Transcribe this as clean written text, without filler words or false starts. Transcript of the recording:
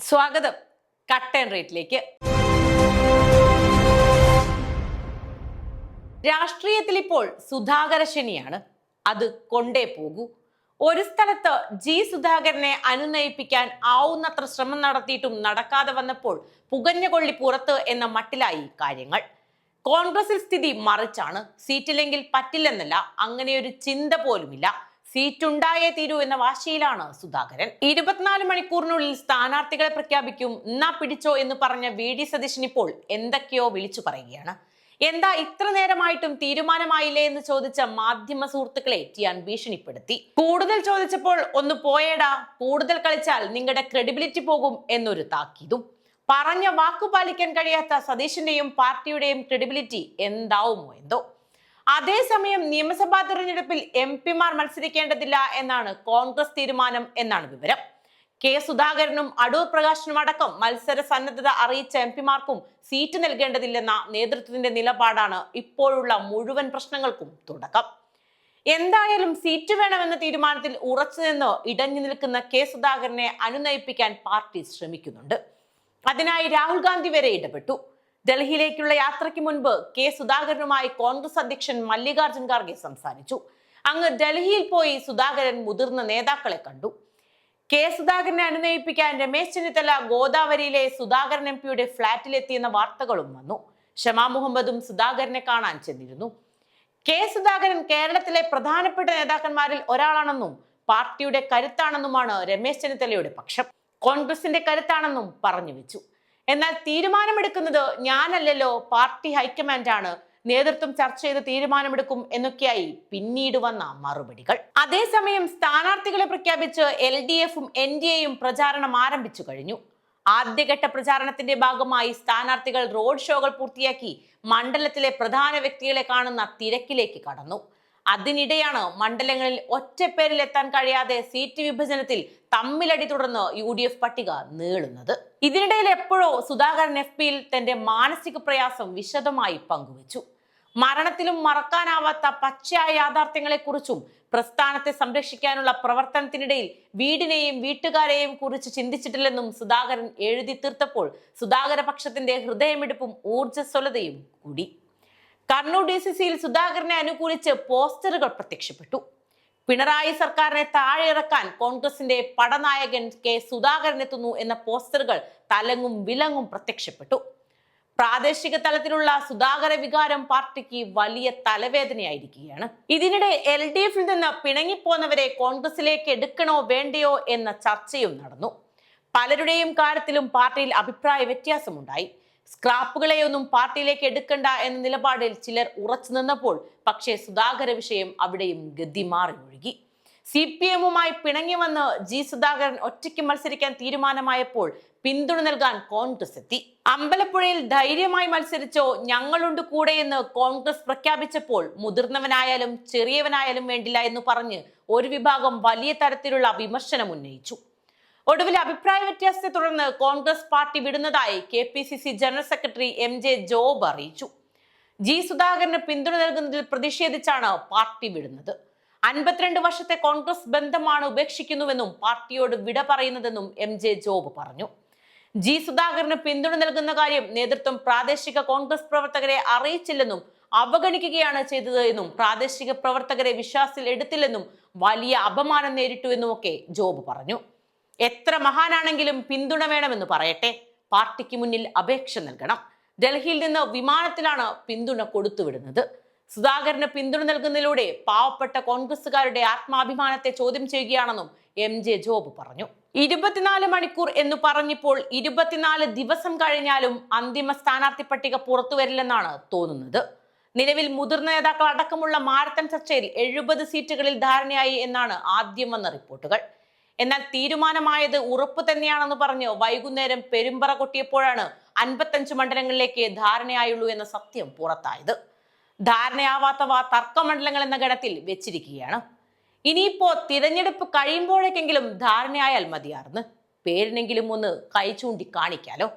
സ്വാഗതം cut and റേറ്റിലേക്ക്. രാഷ്ട്രീയത്തിൽ ഇപ്പോൾ സുധാകര ശനിയാണ്. അത് കൊണ്ടേ പോകൂ. ഒരു സ്ഥലത്ത് ജി സുധാകരനെ അനുനയിപ്പിക്കാൻ ആവുന്നത്ര ശ്രമം നടത്തിയിട്ടും നടക്കാതെ വന്നപ്പോൾ പുകഞ്ഞ കൊള്ളി പുറത്ത് എന്ന മട്ടിലായി കാര്യങ്ങൾ. കോൺഗ്രസിൽ സ്ഥിതി മറിച്ചാണ്. സീറ്റില്ലെങ്കിൽ പറ്റില്ലെന്നല്ല, അങ്ങനെ ഒരു ചിന്ത പോലുമില്ല. സീറ്റുണ്ടായേ തീരൂ എന്ന വാശിയിലാണ് സുധാകരൻ. 24 മണിക്കൂറിനുള്ളിൽ സ്ഥാനാർത്ഥികളെ പ്രഖ്യാപിക്കും, എന്നാ പിടിച്ചോ എന്ന് പറഞ്ഞ VD സതീശൻ ഇപ്പോൾ എന്തൊക്കെയോ വിളിച്ചു പറയുകയാണ്. എന്താ ഇത്ര നേരമായിട്ടും തീരുമാനമായില്ലേ എന്ന് ചോദിച്ച മാധ്യമ സുഹൃത്തുക്കളെ ടിയാൻ ഭീഷണിപ്പെടുത്തി. കൂടുതൽ ചോദിച്ചപ്പോൾ ഒന്ന് പോയേടാ, കൂടുതൽ കളിച്ചാൽ നിങ്ങളുടെ ക്രെഡിബിലിറ്റി പോകും എന്നൊരു താക്കീതും. പറഞ്ഞ വാക്കു പാലിക്കാൻ കഴിയാത്ത സതീശന്റെയും പാർട്ടിയുടെയും ക്രെഡിബിലിറ്റി എന്താവുമോ എന്തോ. അതേസമയം നിയമസഭാ തെരഞ്ഞെടുപ്പിൽ MP-മാർ മത്സരിക്കേണ്ടതില്ല എന്നാണ് കോൺഗ്രസ് തീരുമാനം എന്നാണ് വിവരം. K. സുധാകരനും അടൂർ പ്രകാശനും അടക്കം മത്സര സന്നദ്ധത അറിയിച്ച MP-മാർക്കും സീറ്റ് നൽകേണ്ടതില്ലെന്ന നേതൃത്വത്തിന്റെ നിലപാടാണ് ഇപ്പോഴുള്ള മുഴുവൻ പ്രശ്നങ്ങൾക്കും തുടക്കം. എന്തായാലും സീറ്റ് വേണമെന്ന തീരുമാനത്തിൽ ഉറച്ചുനിന്ന് ഇടഞ്ഞു നിൽക്കുന്ന K. സുധാകരനെ അനുനയിപ്പിക്കാൻ പാർട്ടി ശ്രമിക്കുന്നുണ്ട്. അതിനായി രാഹുൽ ഗാന്ധി വരെ ഇടപെട്ടു. ഡൽഹിയിലേക്കുള്ള യാത്രയ്ക്ക് മുൻപ് K. സുധാകരനുമായി കോൺഗ്രസ് അധ്യക്ഷൻ മല്ലികാർജുൻ ഖാർഗെ സംസാരിച്ചു. അങ്ങ് ഡൽഹിയിൽ പോയി സുധാകരൻ മുതിർന്ന നേതാക്കളെ കണ്ടു. K. സുധാകരനെ അനുനയിപ്പിക്കാൻ രമേശ് ചെന്നിത്തല ഗോദാവരിയിലെ സുധാകരൻ MP-യുടെ ഫ്ളാറ്റിലെത്തിയെന്ന വാർത്തകളും വന്നു. ഷമാ മുഹമ്മദും സുധാകരനെ കാണാൻ ചെന്നിരുന്നു. K. സുധാകരൻ കേരളത്തിലെ പ്രധാനപ്പെട്ട നേതാക്കന്മാരിൽ ഒരാളാണെന്നും പാർട്ടിയുടെ കരുത്താണെന്നുമാണ് രമേശ് ചെന്നിത്തലയുടെ പക്ഷം. കോൺഗ്രസിന്റെ കരുത്താണെന്നും പറഞ്ഞു വെച്ചു. എന്നാൽ തീരുമാനമെടുക്കുന്നത് ഞാനല്ലല്ലോ, പാർട്ടി ഹൈക്കമാൻഡാണ്, നേതൃത്വം ചർച്ച ചെയ്ത് തീരുമാനമെടുക്കും എന്നൊക്കെയായി പിന്നീട് വന്ന മറുപടികൾ. അതേസമയം സ്ഥാനാർത്ഥികളെ പ്രഖ്യാപിച്ച് LDF-ഉം NDA-യും പ്രചാരണം ആരംഭിച്ചു കഴിഞ്ഞു. ആദ്യഘട്ട പ്രചാരണത്തിന്റെ ഭാഗമായി സ്ഥാനാർത്ഥികൾ റോഡ് ഷോകൾ പൂർത്തിയാക്കി മണ്ഡലത്തിലെ പ്രധാന വ്യക്തികളെ കാണുന്ന തിരക്കിലേക്ക് കടന്നു. അതിനിടെയാണ് മണ്ഡലങ്ങളിൽ ഒറ്റപ്പേരിൽ എത്താൻ കഴിയാതെ സീറ്റ് വിഭജനത്തിൽ തമ്മിലടി തുടർന്ന് UDF പട്ടിക നീളുന്നത്. ഇതിനിടയിൽ എപ്പോഴോ സുധാകരൻ FB-യിൽ തന്റെ മാനസിക പ്രയാസം വിശദമായി പങ്കുവച്ചു. മരണത്തിലും മറക്കാനാവാത്ത പച്ചയായ യാഥാർത്ഥ്യങ്ങളെക്കുറിച്ചും പ്രസ്ഥാനത്തെ സംരക്ഷിക്കാനുള്ള പ്രവർത്തനത്തിനിടയിൽ വീടിനെയും വീട്ടുകാരെയും കുറിച്ച് ചിന്തിച്ചിട്ടില്ലെന്നും സുധാകരൻ എഴുതി തീർത്തപ്പോൾ സുധാകര പക്ഷത്തിന്റെ ഹൃദയമിടിപ്പും ഊർജ്ജസ്വലതയും കൂടി. കണ്ണൂർ DCC-യിൽ സുധാകരനെ അനുകൂലിച്ച് പോസ്റ്ററുകൾ പ്രത്യക്ഷപ്പെട്ടു. പിണറായി സർക്കാരിനെ താഴെ ഇറക്കാൻ കോൺഗ്രസിന്റെ പടനായകൻ K. സുധാകരൻ എത്തുന്നു എന്ന പോസ്റ്ററുകൾ തലങ്ങും വിലങ്ങും പ്രത്യക്ഷപ്പെട്ടു. പ്രാദേശിക തലത്തിലുള്ള സുധാകര വികാരം പാർട്ടിക്ക് വലിയ തലവേദനയായിരിക്കുകയാണ്. ഇതിനിടെ LDF-ൽ നിന്ന് പിണങ്ങിപ്പോന്നവരെ കോൺഗ്രസിലേക്ക് എടുക്കണോ വേണ്ടയോ എന്ന ചർച്ചയും നടന്നു. പലരുടെയും കാര്യത്തിലും പാർട്ടിയിൽ അഭിപ്രായ വ്യത്യാസമുണ്ടായി. സ്ക്രാപ്പുകളെയൊന്നും പാർട്ടിയിലേക്ക് എടുക്കണ്ട എന്ന നിലപാടിൽ ചിലർ ഉറച്ചു നിന്നപ്പോൾ പക്ഷേ സുധാകര വിഷയം അവിടെയും ഗതി മാറി ഒഴുകി. CPM-മായി പിണങ്ങി വന്ന് G. സുധാകരൻ ഒറ്റയ്ക്ക് മത്സരിക്കാൻ തീരുമാനമായപ്പോൾ പിന്തുണ നൽകാൻ കോൺഗ്രസ് എത്തി. അമ്പലപ്പുഴയിൽ ധൈര്യമായി മത്സരിച്ചോ, ഞങ്ങളുണ്ട് കൂടെയെന്ന് കോൺഗ്രസ് പ്രഖ്യാപിച്ചപ്പോൾ മുതിർന്നവനായാലും ചെറിയവനായാലും വേണ്ടില്ല എന്ന് പറഞ്ഞ് ഒരു വിഭാഗം വലിയ തരത്തിലുള്ള വിമർശനം ഉന്നയിച്ചു. ഒടുവിൽ അഭിപ്രായ വ്യത്യാസത്തെ തുടർന്ന് കോൺഗ്രസ് പാർട്ടി വിടുന്നതായി KPCC general secretary MJ Job അറിയിച്ചു. G. സുധാകരന് പിന്തുണ നൽകുന്നതിൽ പ്രതിഷേധിച്ചാണ് പാർട്ടി വിടുന്നത്. 52 വർഷത്തെ കോൺഗ്രസ് ബന്ധമാണ് ഉപേക്ഷിക്കുന്നുവെന്നും പാർട്ടിയോട് വിട പറയുന്നതെന്നും MJ ജോബ് പറഞ്ഞു. G. സുധാകരന് പിന്തുണ നൽകുന്ന കാര്യം നേതൃത്വം പ്രാദേശിക കോൺഗ്രസ് പ്രവർത്തകരെ അറിയിച്ചില്ലെന്നും അവഗണിക്കുകയാണ് ചെയ്തത് എന്നും പ്രാദേശിക പ്രവർത്തകരെ വിശ്വാസത്തിൽ എടുത്തില്ലെന്നും വലിയ അപമാനം നേരിട്ടുവെന്നുമൊക്കെ ജോബ് പറഞ്ഞു. എത്ര മഹാനാണെങ്കിലും പിന്തുണ വേണമെന്ന് പറയട്ടെ, പാർട്ടിക്ക് മുന്നിൽ അപേക്ഷ നൽകണം. ഡൽഹിയിൽ നിന്ന് വിമാനത്തിലാണ് പിന്തുണ കൊടുത്തുവിടുന്നത്. സുധാകരന് പിന്തുണ നൽകുന്നതിലൂടെ പാവപ്പെട്ട കോൺഗ്രസുകാരുടെ ആത്മാഭിമാനത്തെ ചോദ്യം ചെയ്യുകയാണെന്നും MJ ജോബ് പറഞ്ഞു. 24 മണിക്കൂർ എന്ന് പറഞ്ഞപ്പോൾ 24 ദിവസം കഴിഞ്ഞാലും അന്തിമ സ്ഥാനാർത്ഥി പട്ടിക പുറത്തു വരില്ലെന്നാണ് തോന്നുന്നത്. നിലവിൽ മുതിർന്ന നേതാക്കൾ അടക്കമുള്ള മാരത്തൺ ചർച്ചയിൽ 70 സീറ്റുകളിൽ ധാരണയായി എന്നാണ് ആദ്യം വന്ന റിപ്പോർട്ടുകൾ. എന്നാൽ തീരുമാനമായത് ഉറപ്പ് തന്നെയാണെന്ന് പറഞ്ഞ് വൈകുന്നേരം പെരുമ്പറ കൊട്ടിയപ്പോഴാണ് 55 മണ്ഡലങ്ങളിലേക്ക് ധാരണയായുള്ളൂ എന്ന സത്യം പുറത്തായത്. ധാരണയാവാത്തവ തർക്കമണ്ഡലങ്ങൾ എന്ന ഗണത്തിൽ വെച്ചിരിക്കുകയാണ്. ഇനിയിപ്പോ തിരഞ്ഞെടുപ്പ് കഴിയുമ്പോഴേക്കെങ്കിലും ധാരണയായാൽ മതിയാർന്ന് പേരിനെങ്കിലും ഒന്ന് കൈ ചൂണ്ടി കാണിക്കാലോ.